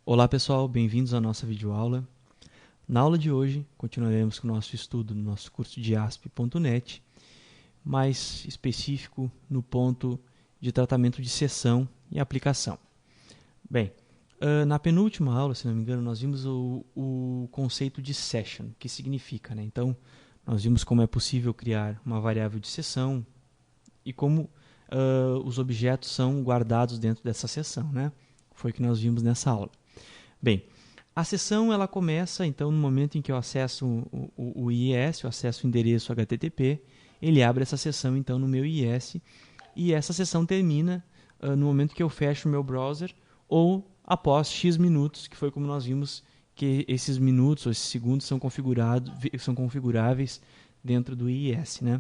Olá pessoal, bem-vindos à nossa videoaula. Na aula de hoje, continuaremos com o nosso estudo no nosso curso de ASP.NET, mais específico no ponto de tratamento de sessão e aplicação. Bem, na penúltima aula, se não me engano, nós vimos o conceito de session, que significa, né? Então, nós vimos como é possível criar uma variável de sessão e como os objetos são guardados dentro dessa sessão, né? Foi o que nós vimos nessa aula. Bem, a sessão ela começa então no momento em que eu acesso o IIS, eu acesso o endereço HTTP, ele abre essa sessão então no meu IIS e essa sessão termina no momento que eu fecho o meu browser ou após X minutos, que foi como nós vimos que esses minutos ou esses segundos são configuráveis dentro do IIS, né?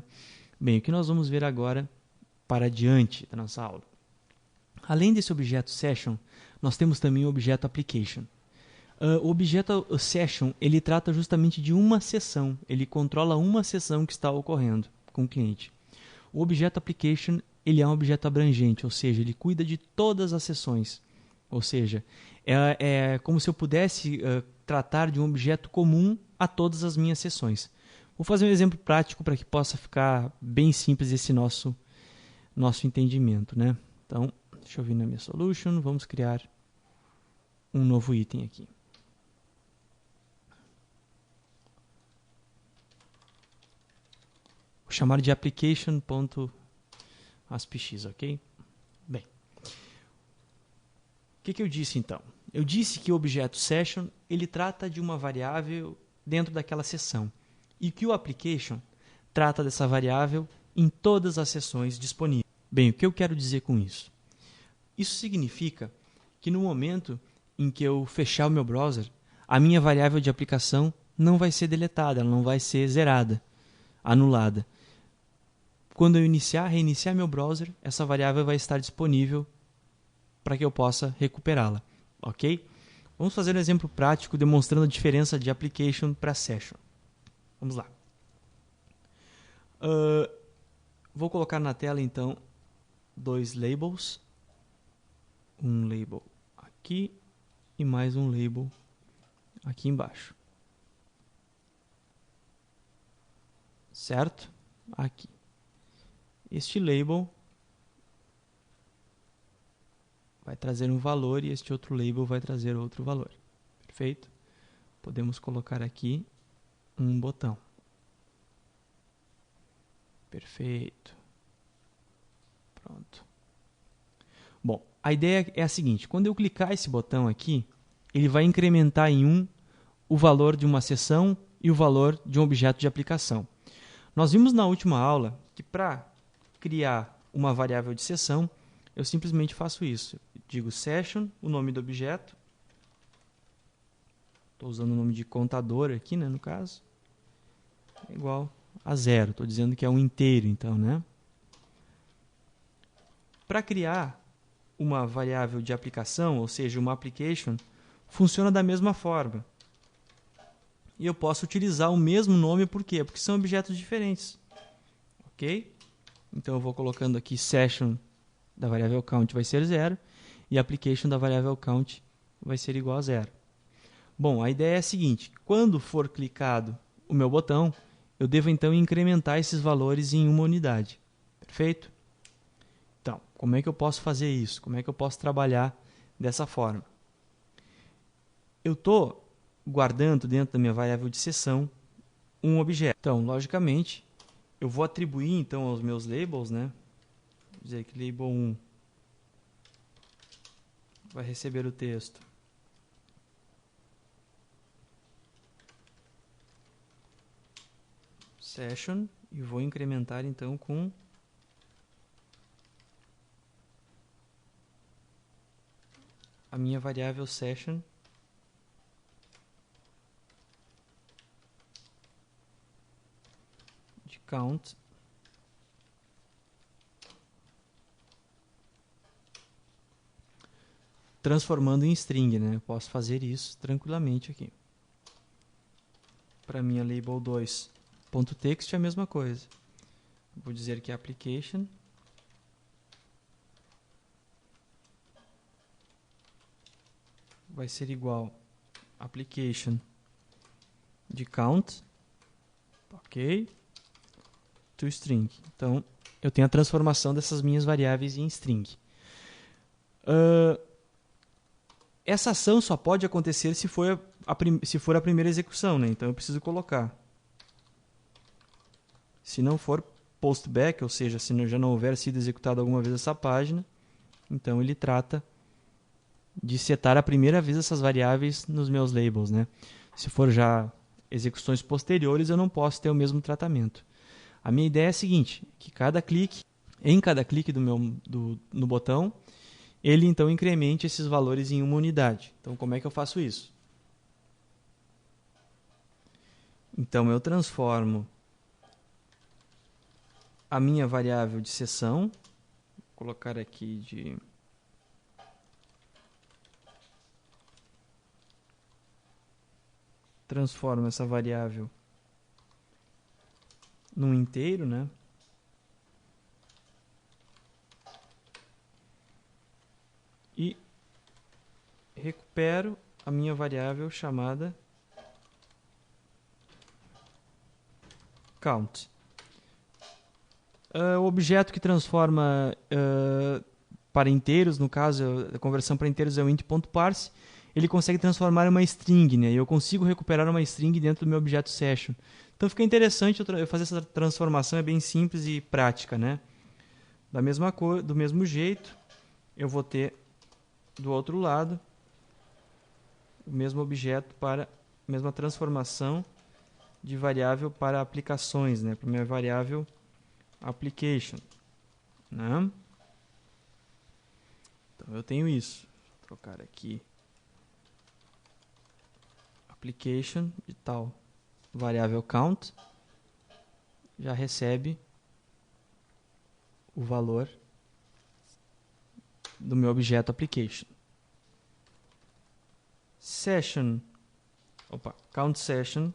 Bem, o que nós vamos ver agora para diante da nossa aula? Além desse objeto session, nós temos também o objeto application. O objeto session ele trata justamente de uma sessão, ele controla uma sessão que está ocorrendo com o cliente. O objeto application ele é um objeto abrangente, ou seja, ele cuida de todas as sessões. Ou seja, é como se eu pudesse tratar de um objeto comum a todas as minhas sessões. Vou fazer um exemplo prático para que possa ficar bem simples esse nosso entendimento, né? Então, deixa eu vir na minha solution, vamos criar um novo item aqui. Vou chamar de application.aspx, ok? Bem, o que eu disse então? Eu disse que o objeto session ele trata de uma variável dentro daquela sessão e que o application trata dessa variável em todas as sessões disponíveis. Bem, o que eu quero dizer com isso? Isso significa que no momento em que eu fechar o meu browser, a minha variável de aplicação não vai ser deletada, ela não vai ser zerada, anulada. Quando eu reiniciar meu browser, essa variável vai estar disponível para que eu possa recuperá-la, ok? Vamos fazer um exemplo prático demonstrando a diferença de application para session. Vamos lá. Vou colocar na tela então dois labels. Um label aqui e mais um label aqui embaixo. Certo? Aqui. Este label vai trazer um valor e este outro label vai trazer outro valor. Perfeito? Podemos colocar aqui um botão. Perfeito. Pronto. Bom, a ideia é a seguinte. Quando eu clicar esse botão aqui, ele vai incrementar em 1 o valor de uma sessão e o valor de um objeto de aplicação. Nós vimos na última aula que para criar uma variável de sessão, eu simplesmente faço isso. Digo session, o nome do objeto. Estou usando o nome de contador aqui, né, no caso. É igual a 0. Estou dizendo que é um inteiro, então, né? Para criar uma variável de aplicação, ou seja, uma application, funciona da mesma forma. E eu posso utilizar o mesmo nome, por quê? Porque são objetos diferentes. Ok? Então eu vou colocando aqui session da variável count vai ser 0 e application da variável count vai ser igual a 0. Bom, a ideia é a seguinte, quando for clicado o meu botão, eu devo então incrementar esses valores em uma unidade. Perfeito? Então, como é que eu posso fazer isso? Como é que eu posso trabalhar dessa forma? Eu estou guardando dentro da minha variável de sessão um objeto. Então, logicamente, eu vou atribuir então aos meus labels, né? Vou dizer que label 1 vai receber o texto session e vou incrementar então com a minha variável session de count transformando em string, né? Eu posso fazer isso tranquilamente aqui. Para minha label 2.text é a mesma coisa. Vou dizer que é application vai ser igual application de count, ok, to string. Então, eu tenho a transformação dessas minhas variáveis em string. Essa ação só pode acontecer se for a primeira execução, né? Então eu preciso colocar. Se não for postback, ou seja, se já não houver sido executada alguma vez essa página, então ele trata de setar a primeira vez essas variáveis nos meus labels, né? Se for já execuções posteriores, eu não posso ter o mesmo tratamento. A minha ideia é a seguinte, que em cada clique no botão, ele então incremente esses valores em uma unidade. Então, como é que eu faço isso? Então, eu transformo a minha variável de seção, vou colocar aqui de transformo essa variável num inteiro, né? E recupero a minha variável chamada count. O objeto que transforma para inteiros, no caso, a conversão para inteiros é o int.parse, ele consegue transformar uma string, né? E eu consigo recuperar uma string dentro do meu objeto session. Então fica interessante eu fazer essa transformação, é bem simples e prática, né? Do mesmo jeito, eu vou ter do outro lado o mesmo objeto para a mesma transformação de variável para aplicações, né? Para a minha variável application, né? Então eu tenho isso. Vou trocar aqui application de tal variável count, já recebe o valor do meu objeto application. Count session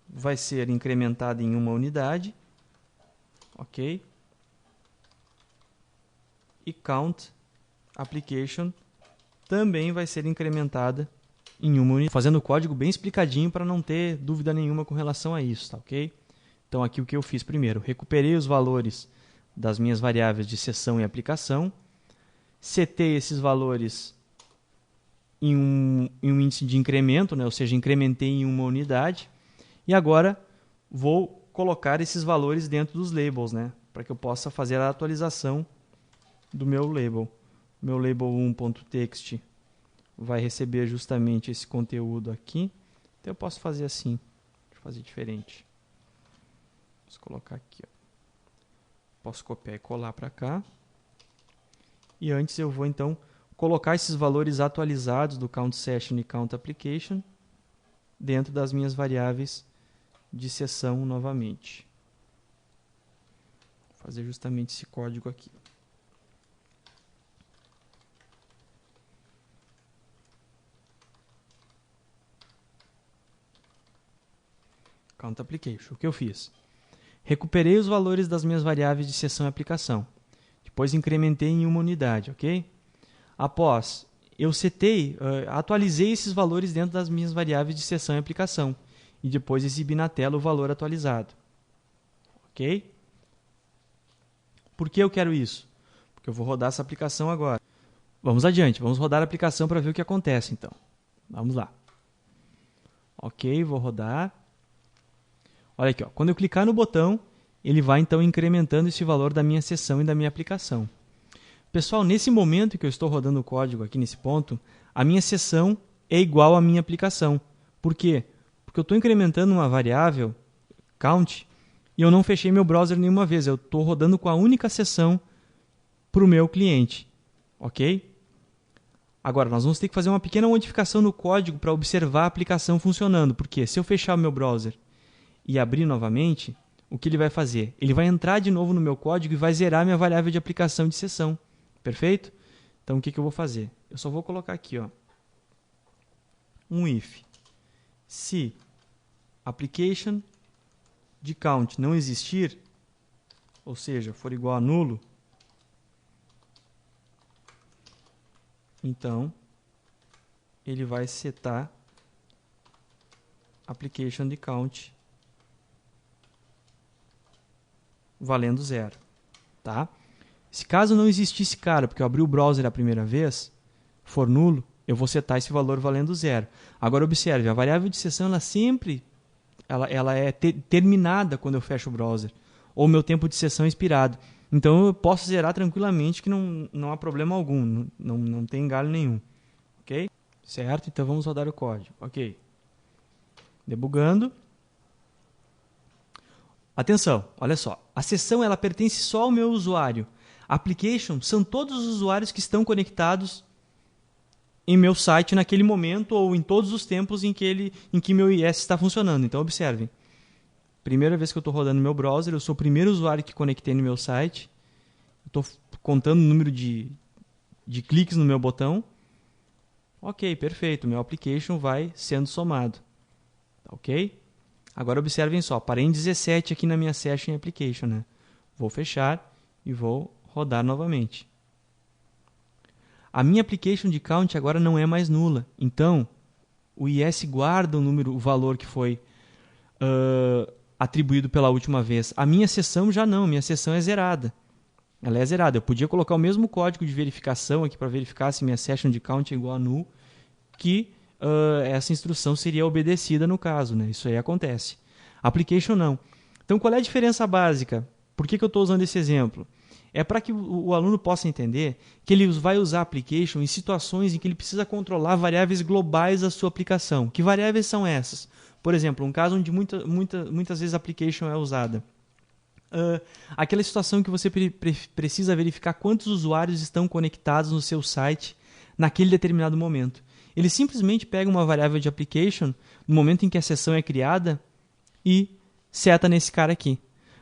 vai ser incrementada em uma unidade, ok? E count application também vai ser incrementada em uma unidade, fazendo o código bem explicadinho para não ter dúvida nenhuma com relação a isso, tá ok? Então aqui o que eu fiz primeiro, recuperei os valores das minhas variáveis de seção e aplicação, setei esses valores em um índice de incremento, né? Ou seja, incrementei em uma unidade, e agora vou colocar esses valores dentro dos labels, né? Para que eu possa fazer a atualização do meu label. Meu label 1.txt vai receber justamente esse conteúdo aqui. Então eu posso fazer assim, deixa eu fazer diferente. Posso colocar aqui, ó. Posso copiar e colar para cá. E antes eu vou então colocar esses valores atualizados do count session e count application dentro das minhas variáveis de seção novamente. Vou fazer justamente esse código aqui. Count application. O que eu fiz? Recuperei os valores das minhas variáveis de seção e aplicação. Depois incrementei em uma unidade, ok? Após, eu atualizei esses valores dentro das minhas variáveis de seção e aplicação. E depois exibi na tela o valor atualizado. Ok? Por que eu quero isso? Porque eu vou rodar essa aplicação agora. Vamos adiante, vamos rodar a aplicação para ver o que acontece então. Vamos lá. Ok, vou rodar. Olha aqui, ó. Quando eu clicar no botão, ele vai então incrementando esse valor da minha seção e da minha aplicação. Pessoal, nesse momento que eu estou rodando o código aqui nesse ponto, a minha seção é igual à minha aplicação. Por quê? Porque eu estou incrementando uma variável, count, e eu não fechei meu browser nenhuma vez. Eu estou rodando com a única seção para o meu cliente. Ok? Agora, nós vamos ter que fazer uma pequena modificação no código para observar a aplicação funcionando. Porque se eu fechar o meu browser e abrir novamente, o que ele vai fazer? Ele vai entrar de novo no meu código e vai zerar minha variável de aplicação de seção. Perfeito? Então, o que eu vou fazer? Eu só vou colocar aqui, ó, um if. Se application de count não existir, ou seja, for igual a nulo, Então, ele vai setar application de count valendo 0. Tá? Se caso não existisse cara, porque eu abri o browser a primeira vez, for nulo, eu vou setar esse valor valendo 0. Agora observe, a variável de sessão ela é terminada quando eu fecho o browser, ou meu tempo de sessão é expirado. Então eu posso zerar tranquilamente que não há problema algum, não tem galho nenhum. Ok? Certo? Então vamos rodar o código. Ok. Debugando. Atenção, olha só. A sessão ela pertence só ao meu usuário. Application são todos os usuários que estão conectados em meu site naquele momento ou em todos os tempos em que meu IS está funcionando. Então observem. Primeira vez que eu estou rodando meu browser, eu sou o primeiro usuário que conectei no meu site. Estou contando o número de cliques no meu botão. Ok, perfeito. Meu application vai sendo somado. Ok? Agora observem só. Parei em 17 aqui na minha session application. Né? Vou fechar e vou rodar novamente. A minha application de count agora não é mais nula. Então, o IS guarda o valor que foi atribuído pela última vez. A minha sessão já não. Minha sessão é zerada. Ela é zerada. Eu podia colocar o mesmo código de verificação aqui para verificar se minha session de count é igual a null, que essa instrução seria obedecida no caso. Né? Isso aí acontece. Application não. Então, qual é a diferença básica? Por que eu estou usando esse exemplo? É para que o aluno possa entender que ele vai usar application em situações em que ele precisa controlar variáveis globais da sua aplicação. Que variáveis são essas? Por exemplo, um caso onde muitas vezes a application é usada. Aquela situação em que você precisa verificar quantos usuários estão conectados no seu site naquele determinado momento. Ele simplesmente pega uma variável de application no momento em que a sessão é criada e seta nesse cara aqui.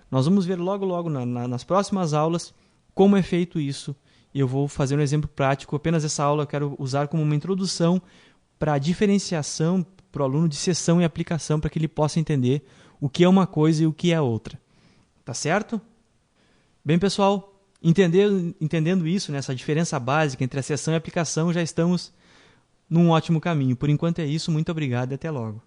Nós vamos ver logo nas próximas aulas como é feito isso. Eu vou fazer um exemplo prático. Apenas essa aula eu quero usar como uma introdução para a diferenciação para o aluno de sessão e aplicação, para que ele possa entender o que é uma coisa e o que é outra. Tá certo? Bem, pessoal, entendendo isso, né, essa diferença básica entre a sessão e a aplicação, já estamos num ótimo caminho. Por enquanto é isso. Muito obrigado e até logo.